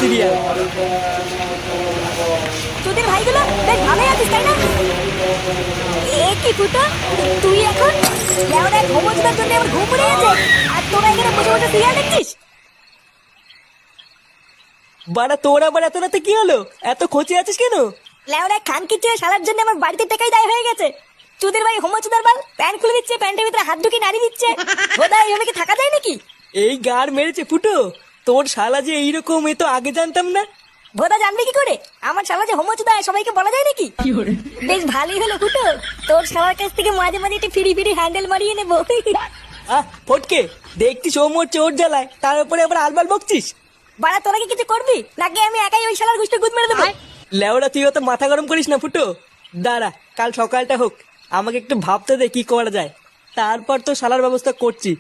Serial. তোদের ভাইগুলো বেশ ভালোই আছিস তাই না? এ কি ফুটো, তুই এখন লেওড়া ঘুমোচুদার জন্য আমার ঘুম পড়ে গেছে, আর তোরা এখানে বসে বসে সিরিয়াল দেখছিস? বাড়া তোর আবার এত রাতে কি হলো? এত খোঁচে আছিস কেন? লেওড়া খান কিচ্ছে শালার জন্য আমার বাড়িতে টাকাই দায় হয়ে গেছে। তোদের ভাই ঘুমোচুদার বাল প্যান্ট খুলে দিচ্ছে, প্যান্টের ভিতরে হাত ঢুকিয়ে নাড়ি দিচ্ছে। খোদা এইভাবে কি থাকা যায় নাকি? এই গার মেরেছে ফুটো, তোর শালা যে এইরকম এ তো আগে জানতাম না। ভোদা জানবি কি করে? আমার শালা যে হোমোচুদা সবাইকে বলা যায় নাকি? বেশ ভালোই হলো ফুটো, তোর শালার কাছ থেকে মাঝে মাঝে একটু ফিরি ফিরি হ্যান্ডেল মারিয়ে নেবো। আহ ফটকে, দেখছিস ও মোর চোর জ্বালায়, তার উপরে আবার আলবাল বকছিস। বাড়া তোরা কি কিছু করবি নাকি আমি একাই ওই শালার গুষ্টি গুদ মেরে দেবো? লেওড়া তুই অত মাথা গরম করিস না ফুটো, দাঁড়া কাল সকালটা হোক, আমাকে একটু ভাবতে দে কি করা যায়, তারপর তো শালার ব্যবস্থা করছি।